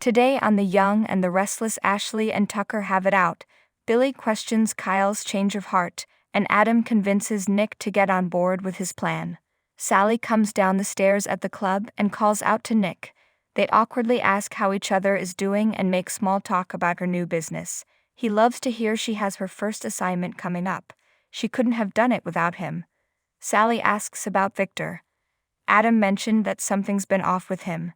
Today on The Young and the Restless, Ashley and Tucker have it out. Billy questions Kyle's change of heart, and Adam convinces Nick to get on board with his plan. Sally comes down the stairs at the club and calls out to Nick. They awkwardly ask how each other is doing and make small talk about her new business. He loves to hear she has her first assignment coming up. She couldn't have done it without him. Sally asks about Victor. Adam mentioned that something's been off with him.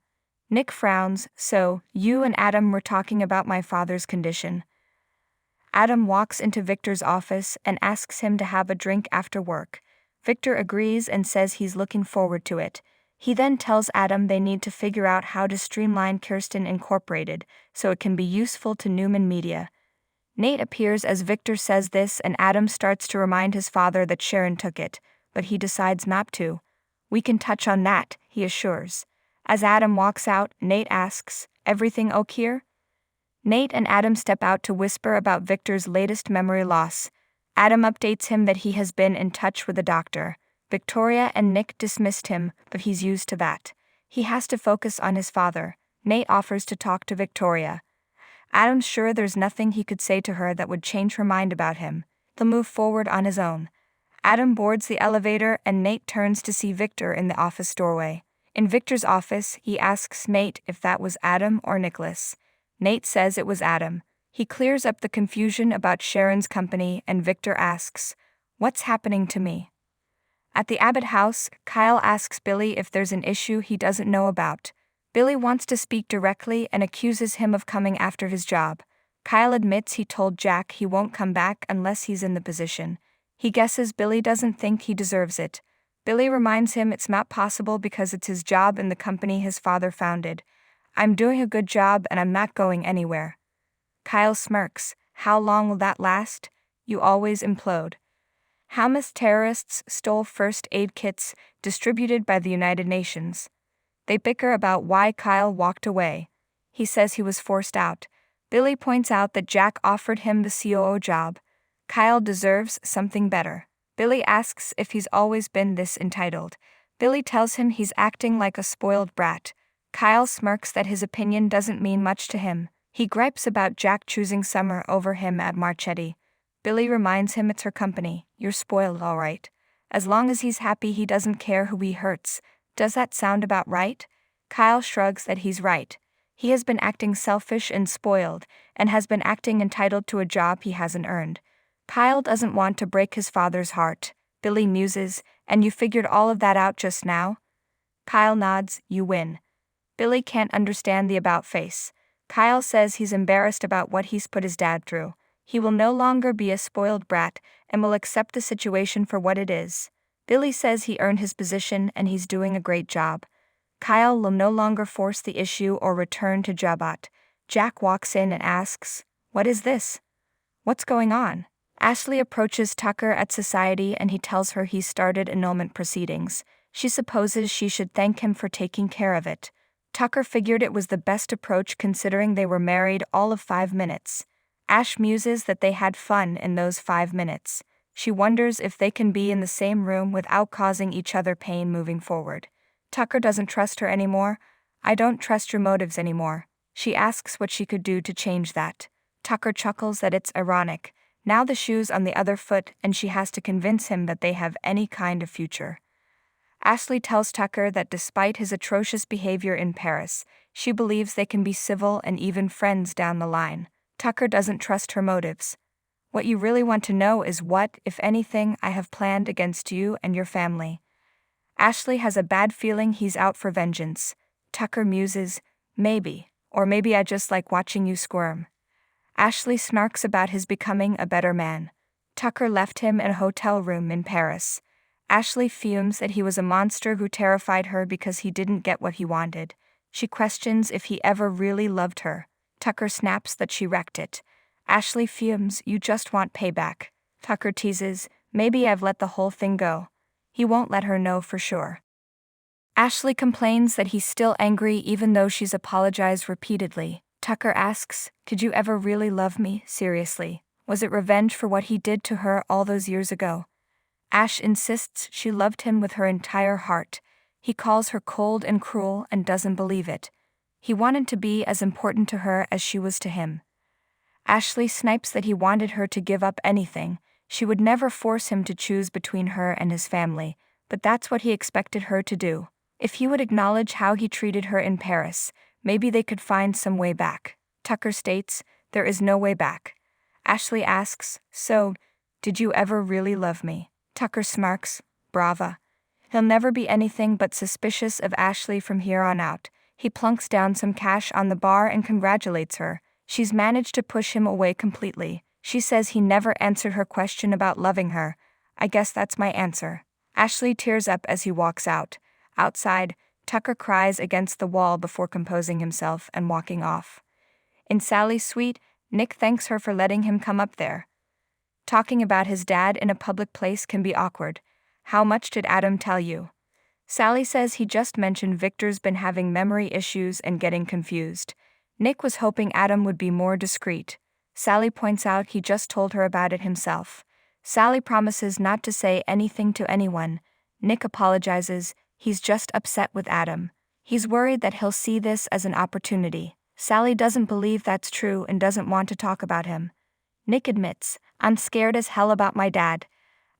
Nick frowns. So, you and Adam were talking about my father's condition. Adam walks into Victor's office and asks him to have a drink after work. Victor agrees and says he's looking forward to it. He then tells Adam they need to figure out how to streamline Kirsten Incorporated so it can be useful to Newman Media. Nate appears as Victor says this, and Adam starts to remind his father that Sharon took it, but he decides not to. We can touch on that, he assures. As Adam walks out, Nate asks, "Everything okay here?" Nate and Adam step out to whisper about Victor's latest memory loss. Adam updates him that he has been in touch with a doctor. Victoria and Nick dismissed him, but he's used to that. He has to focus on his father. Nate offers to talk to Victoria. Adam's sure there's nothing he could say to her that would change her mind about him. They'll move forward on his own. Adam boards the elevator and Nate turns to see Victor in the office doorway. In Victor's office, he asks Nate if that was Adam or Nicholas. Nate says it was Adam. He clears up the confusion about Sharon's company and Victor asks, "What's happening to me?" At the Abbott house, Kyle asks Billy if there's an issue he doesn't know about. Billy wants to speak directly and accuses him of coming after his job. Kyle admits he told Jack he won't come back unless he's in the position. He guesses Billy doesn't think he deserves it. Billy reminds him it's not possible because it's his job in the company his father founded. "I'm doing a good job and I'm not going anywhere." Kyle smirks. "How long will that last? You always implode." Hamas terrorists stole first aid kits distributed by the United Nations. They bicker about why Kyle walked away. He says he was forced out. Billy points out that Jack offered him the COO job. Kyle deserves something better. Billy asks if he's always been this entitled. Billy tells him he's acting like a spoiled brat. Kyle smirks that his opinion doesn't mean much to him. He gripes about Jack choosing Summer over him at Marchetti. Billy reminds him it's her company. "You're spoiled, all right. As long as he's happy, he doesn't care who he hurts. Does that sound about right?" Kyle shrugs that he's right. He has been acting selfish and spoiled, and has been acting entitled to a job he hasn't earned. Kyle doesn't want to break his father's heart. Billy muses, "And you figured all of that out just now?" Kyle nods. "You win." Billy can't understand the about face. Kyle says he's embarrassed about what he's put his dad through. He will no longer be a spoiled brat and will accept the situation for what it is. Billy says he earned his position and he's doing a great job. Kyle will no longer force the issue or return to Jabot. Jack walks in and asks, "What is this? What's going on?" Ashley approaches Tucker at Society and he tells her he started annulment proceedings. She supposes she should thank him for taking care of it. Tucker figured it was the best approach considering they were married all of 5 minutes. Ash muses that they had fun in those 5 minutes. She wonders if they can be in the same room without causing each other pain moving forward. Tucker doesn't trust her anymore. "I don't trust your motives anymore." She asks what she could do to change that. Tucker chuckles that it's ironic. Now the shoe's on the other foot and she has to convince him that they have any kind of future. Ashley tells Tucker that despite his atrocious behavior in Paris, she believes they can be civil and even friends down the line. Tucker doesn't trust her motives. "What you really want to know is what, if anything, I have planned against you and your family." Ashley has a bad feeling he's out for vengeance. Tucker muses, "Maybe. Or maybe I just like watching you squirm." Ashley snarks about his becoming a better man. Tucker left him in a hotel room in Paris. Ashley fumes that he was a monster who terrified her because he didn't get what he wanted. She questions if he ever really loved her. Tucker snaps that she wrecked it. Ashley fumes, "You just want payback." Tucker teases, "Maybe I've let the whole thing go." He won't let her know for sure. Ashley complains that he's still angry even though she's apologized repeatedly. Tucker asks, "Could you ever really love me, seriously? Was it revenge for what he did to her all those years ago?" Ash insists she loved him with her entire heart. He calls her cold and cruel and doesn't believe it. He wanted to be as important to her as she was to him. Ashley snipes that he wanted her to give up anything. She would never force him to choose between her and his family, but that's what he expected her to do. If he would acknowledge how he treated her in Paris, maybe they could find some way back. Tucker states, "There is no way back." Ashley asks, "So, did you ever really love me?" Tucker smirks, "Brava." He'll never be anything but suspicious of Ashley from here on out. He plunks down some cash on the bar and congratulates her. She's managed to push him away completely. She says he never answered her question about loving her. "I guess that's my answer." Ashley tears up as he walks out. Outside, Tucker cries against the wall before composing himself and walking off. In Sally's suite, Nick thanks her for letting him come up there. Talking about his dad in a public place can be awkward. "How much did Adam tell you?" Sally says he just mentioned Victor's been having memory issues and getting confused. Nick was hoping Adam would be more discreet. Sally points out he just told her about it himself. Sally promises not to say anything to anyone. Nick apologizes, he's just upset with Adam. He's worried that he'll see this as an opportunity. Sally doesn't believe that's true and doesn't want to talk about him. Nick admits, "I'm scared as hell about my dad."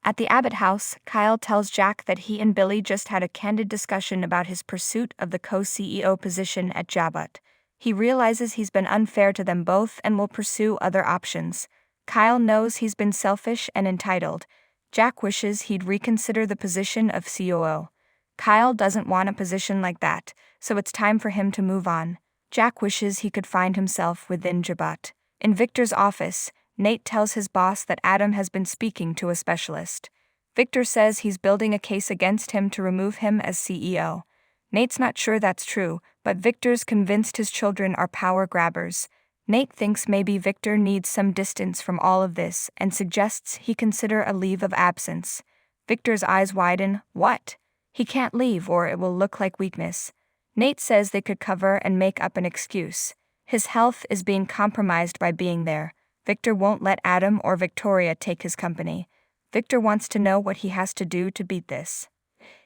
At the Abbott house, Kyle tells Jack that he and Billy just had a candid discussion about his pursuit of the co-CEO position at Jabot. He realizes he's been unfair to them both and will pursue other options. Kyle knows he's been selfish and entitled. Jack wishes he'd reconsider the position of COO. Kyle doesn't want a position like that, so it's time for him to move on. Jack wishes he could find himself within Jabot. In Victor's office, Nate tells his boss that Adam has been speaking to a specialist. Victor says he's building a case against him to remove him as CEO. Nate's not sure that's true, but Victor's convinced his children are power grabbers. Nate thinks maybe Victor needs some distance from all of this and suggests he consider a leave of absence. Victor's eyes widen. What? He can't leave or it will look like weakness. Nate says they could cover and make up an excuse. His health is being compromised by being there. Victor won't let Adam or Victoria take his company. Victor wants to know what he has to do to beat this.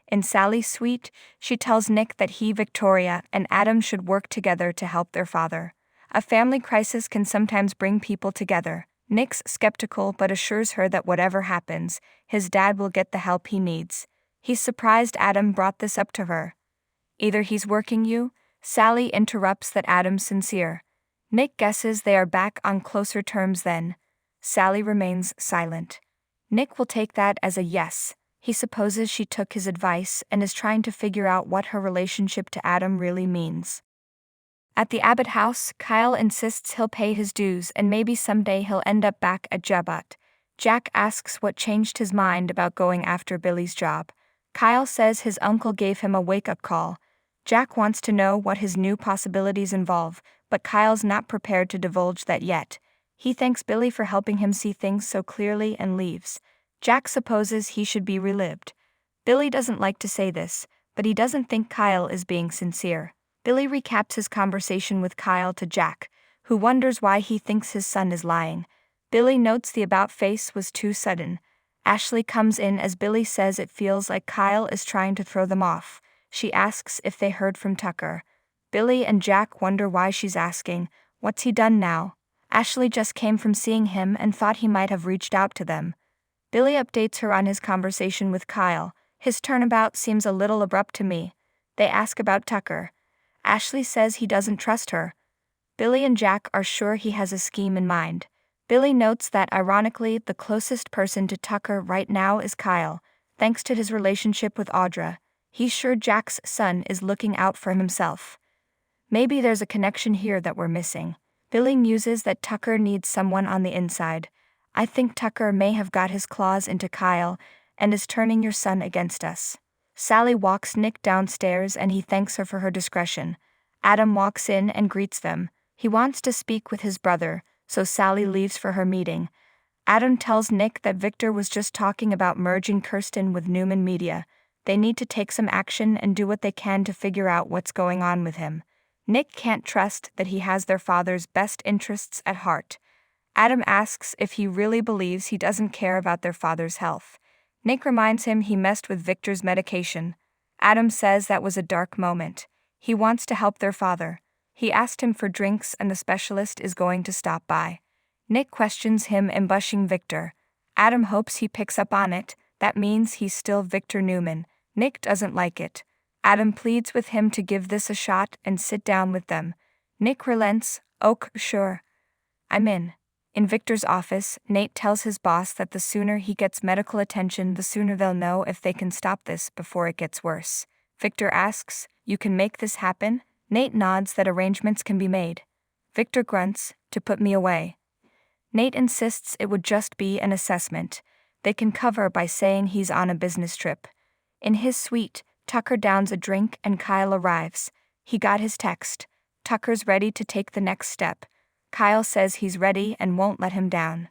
In Sally's suite, she tells Nick that he, Victoria, and Adam should work together to help their father. A family crisis can sometimes bring people together. Nick's skeptical but assures her that whatever happens, his dad will get the help he needs. He's surprised Adam brought this up to her. "Either he's working you," Sally interrupts that Adam's sincere. Nick guesses they are back on closer terms then. Sally remains silent. Nick will take that as a yes. He supposes she took his advice and is trying to figure out what her relationship to Adam really means. At the Abbott house, Kyle insists he'll pay his dues and maybe someday he'll end up back at Jabot. Jack asks what changed his mind about going after Billy's job. Kyle says his uncle gave him a wake-up call. Jack wants to know what his new possibilities involve, but Kyle's not prepared to divulge that yet. He thanks Billy for helping him see things so clearly and leaves. Jack supposes he should be relived. Billy doesn't like to say this, but he doesn't think Kyle is being sincere. Billy recaps his conversation with Kyle to Jack, who wonders why he thinks his son is lying. Billy notes the about-face was too sudden. Ashley comes in as Billy says it feels like Kyle is trying to throw them off. She asks if they heard from Tucker. Billy and Jack wonder why she's asking. What's he done now? Ashley just came from seeing him and thought he might have reached out to them. Billy updates her on his conversation with Kyle. His turnabout seems a little abrupt to me. They ask about Tucker. Ashley says he doesn't trust her. Billy and Jack are sure he has a scheme in mind. Billy notes that ironically, the closest person to Tucker right now is Kyle, thanks to his relationship with Audra. He's sure Jack's son is looking out for himself. Maybe there's a connection here that we're missing. Billy muses that Tucker needs someone on the inside. I think Tucker may have got his claws into Kyle and is turning your son against us. Sally walks Nick downstairs and he thanks her for her discretion. Adam walks in and greets them. He wants to speak with his brother, so Sally leaves for her meeting. Adam tells Nick that Victor was just talking about merging Kirsten with Newman Media. They need to take some action and do what they can to figure out what's going on with him. Nick can't trust that he has their father's best interests at heart. Adam asks if he really believes he doesn't care about their father's health. Nick reminds him he messed with Victor's medication. Adam says that was a dark moment. He wants to help their father. He asked him for drinks and the specialist is going to stop by. Nick questions him, ambushing Victor. Adam hopes he picks up on it, that means he's still Victor Newman. Nick doesn't like it. Adam pleads with him to give this a shot and sit down with them. Nick relents. "Ok, sure. I'm in." In Victor's office, Nate tells his boss that the sooner he gets medical attention, the sooner they'll know if they can stop this before it gets worse. Victor asks, "You can make this happen?" Nate nods that arrangements can be made. Victor grunts, "To put me away." Nate insists it would just be an assessment. They can cover by saying he's on a business trip. In his suite, Tucker downs a drink and Kyle arrives. He got his text. Tucker's ready to take the next step. Kyle says he's ready and won't let him down.